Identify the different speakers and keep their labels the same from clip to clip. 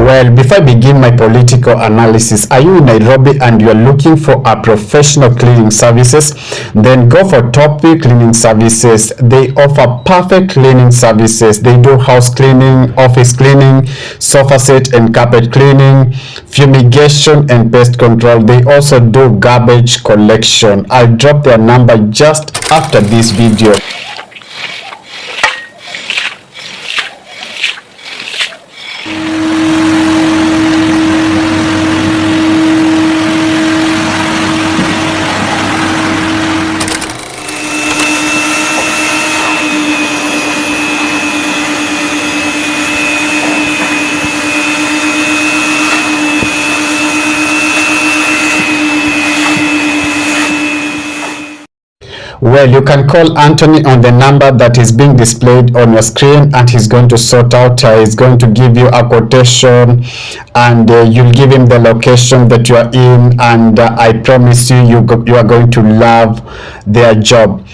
Speaker 1: Well, before I begin my political analysis, are you in Nairobi and you're looking for a professional cleaning services? Then go for Topic Cleaning Services. They offer perfect cleaning services. They do house cleaning, office cleaning, sofa set and carpet cleaning, fumigation and pest control. They also do garbage collection. I'll drop their number just after this video. Well, you can call Anthony on the number that is being displayed on your screen, and he's going to sort out, he's going to give you a quotation, and you'll give him the location that you are in, and I promise you, you are going to love their job.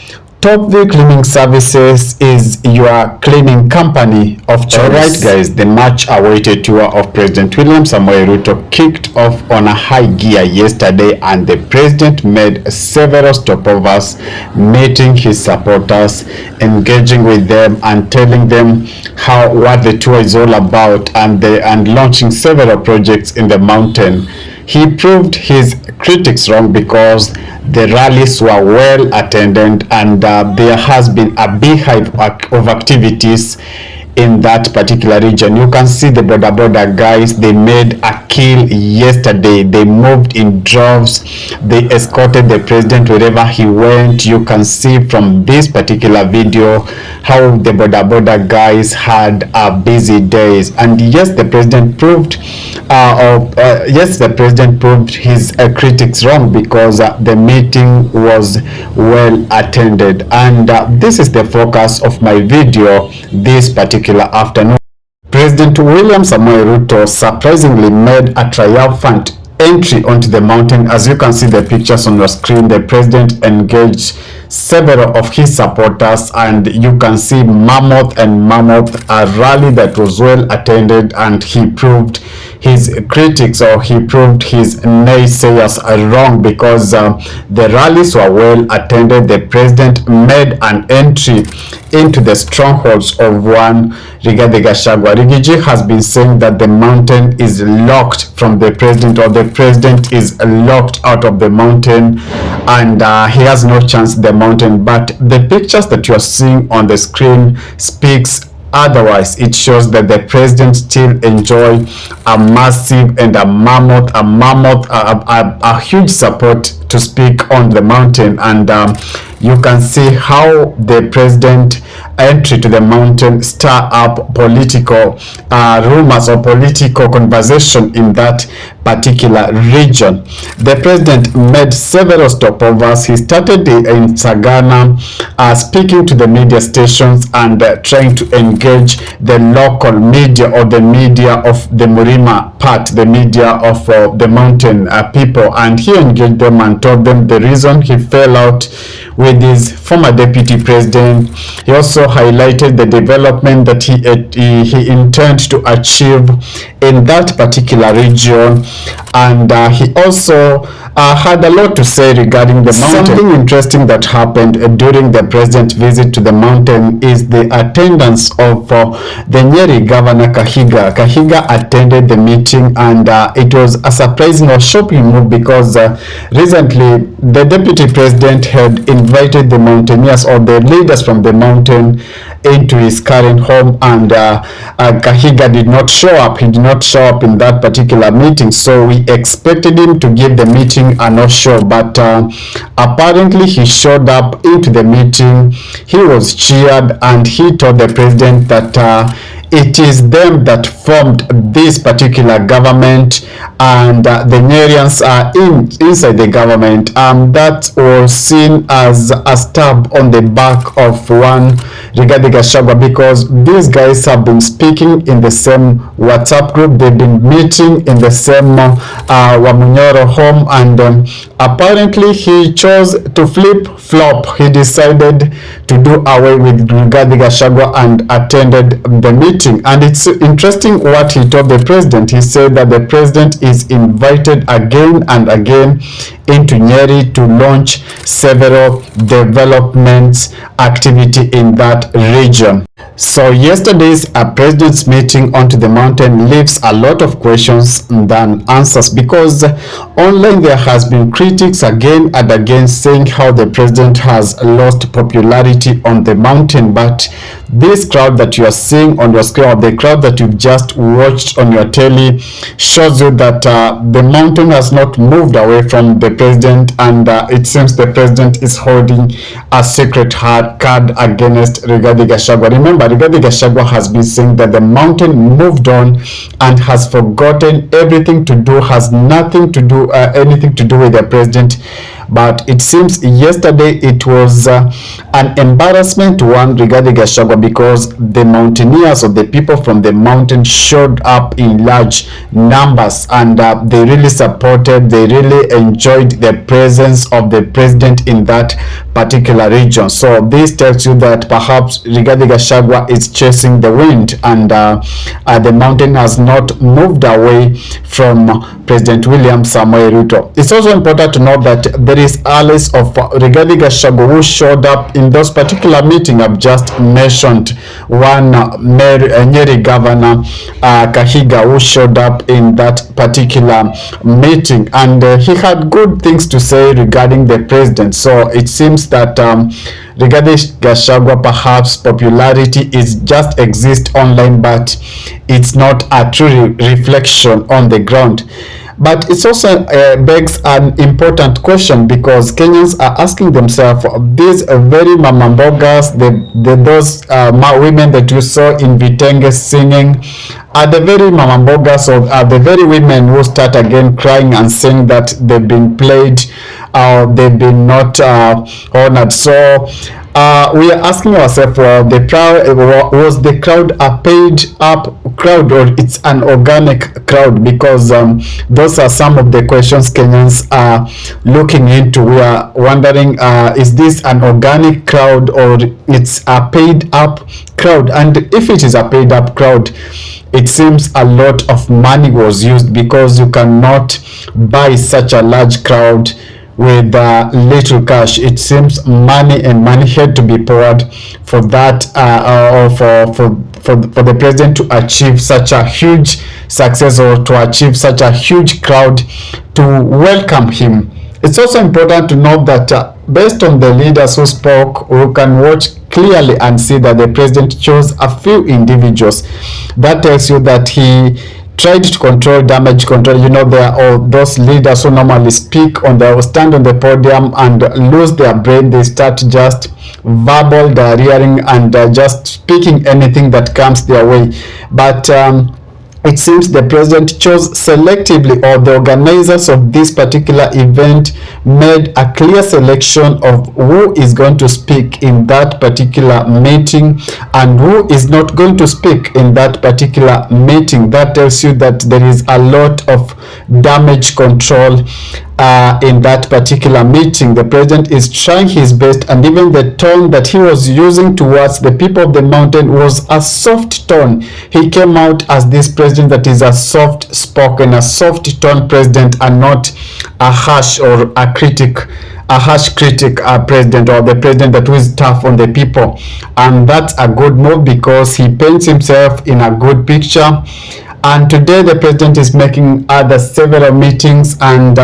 Speaker 1: Top View Cleaning Services is your cleaning company of choice. Alright guys, the much awaited tour of President William Samoei Ruto kicked off on a high gear yesterday, and the president made several stopovers, meeting his supporters, engaging with them and telling them what the tour is all about, and launching several projects in the mountain. He proved his critics wrong because the rallies were well attended, and there has been a beehive of activities in that particular region. You can see the border guys, they made a kill yesterday. They moved in droves. They escorted the president wherever he went. You can see from this particular video how the border guys had busy days. And yes, the president proved his critics wrong, because the meeting was well attended. And this is the focus of my video this particular afternoon. President William Samoei Ruto surprisingly made a triumphant entry onto the mountain. As you can see the pictures on your screen, the president engaged several of his supporters, and you can see mammoth, a rally that was well attended, and he proved his critics, or he proved his naysayers wrong, because the rallies were well attended. The president made an entry into the strongholds of one Rigathi Gachagua. Rigiji has been saying that the mountain is locked from the president, or the president is locked out of the mountain, and he has no chance in the mountain. But the pictures that you are seeing on the screen speaks otherwise. It shows that the president still enjoy a massive and a huge support to speak on the mountain. And you can see how the president entry to the mountain stir up political rumors or political conversation in that particular region. The president made several stopovers. He started in Sagana, speaking to the media stations and trying to engage the local media, or the media of the Murima part, the media of the mountain people, and he engaged them and told them the reason he fell out with his former deputy president. He also highlighted the development that he intends to achieve in that particular region, and he also had a lot to say regarding the mountain. Something interesting that happened during the president's visit to the mountain is the attendance of the Nyeri governor Kahiga. Kahiga attended the meeting, and it was a surprising or shocking move, because recently the deputy president had invited the mountaineers, or the leaders from the mountain, into his current home, and Kahiga did not show up. He did not show up in that particular meeting, so we expected him to give the meeting a no show, but apparently he showed up into the meeting. He was cheered, and he told the president that it is them that formed this particular government, and the Nyerians are inside the government. That was seen as a stab on the back of one Rigathi Gachagua, because these guys have been speaking in the same WhatsApp group. They've been meeting in the same Wamunyoro home, and apparently he chose to flip-flop. He decided to do away with Rigathi Gachagua and attended the meeting meeting, and it's interesting what he told the president. He said that the president is invited again and again into Nyeri to launch several development activity in that region. So yesterday's president's meeting onto the mountain leaves a lot of questions than answers, because online there has been critics again and again saying how the president has lost popularity on the mountain. But this crowd that you are seeing on your screen, or the crowd that you've just watched on your telly, shows you that the mountain has not moved away from the president, and it seems the president is holding a secret card against Rigathi Gachagua. Remember, Rigathi Gachagua has been saying that the mountain moved on and has forgotten everything to do, has nothing to do, anything to do with the president. But it seems yesterday it was an embarrassment to one Rigathi Gachagua, because the mountaineers, or the people from the mountain, showed up in large numbers, and they really supported, they really enjoyed the presence of the president in that particular region. So this tells you that perhaps Rigathi Gachagua is chasing the wind, and the mountain has not moved away from President William Samoei Ruto. It's also important to note that there is allies of Rigathi Gachagua who showed up in those particular meeting I've just mentioned. One Nyeri governor, Kahiga, who showed up in that particular meeting, and he had good things to say regarding the president. So it seems that Rigathi Gachagua, perhaps popularity is just exist online, but it's not a true reflection on the ground. But it also begs an important question, because Kenyans are asking themselves, these very mamambogas, those women that you saw in Vitenge singing, are the very mamambogas, or are the very women who start again crying and saying that they've been played, they've been not honored. So we are asking ourselves, was the crowd a paid up crowd, or it's an organic crowd? Because those are some of the questions Kenyans are looking into. We are wondering, is this an organic crowd, or it's a paid up crowd? And if it is a paid up crowd, it seems a lot of money was used, because you cannot buy such a large crowd with little cash. It seems money had to be poured for that, or for the president to achieve such a huge success, or to achieve such a huge crowd to welcome him. It's also important to note that based on the leaders who spoke, we can watch clearly and see that the president chose a few individuals. That tells you that he tried to control damage control. You know, there are those leaders who normally speak on the stand on the podium and lose their brain. They start just verbal diarrheaing and just speaking anything that comes their way. But it seems the president chose selectively, or the organizers of this particular event made a clear selection of who is going to speak in that particular meeting and who is not going to speak in that particular meeting. That tells you that there is a lot of damage control in that particular meeting. The president is trying his best, and even the tone that he was using towards the people of the mountain was a soft tone. He came out as this president that is a soft spoken, a soft tone president, and not a harsh or a harsh critic president, or the president that was tough on the people. And that's a good move, because he paints himself in a good picture. And today the president is making other several meetings, and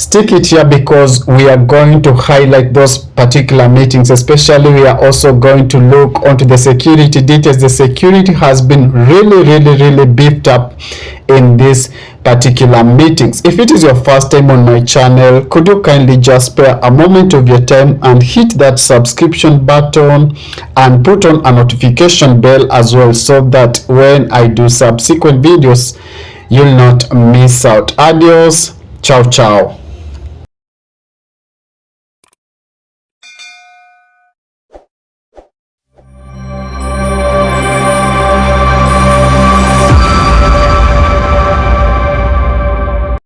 Speaker 1: stick it here, because we are going to highlight those particular meetings. Especially we are also going to look onto the security details. The security has been really beefed up in these particular meetings. If it is your first time on my channel, could you kindly just spare a moment of your time and hit that subscription button and put on a notification bell as well, so that when I do subsequent videos, you'll not miss out. Adios. Ciao ciao.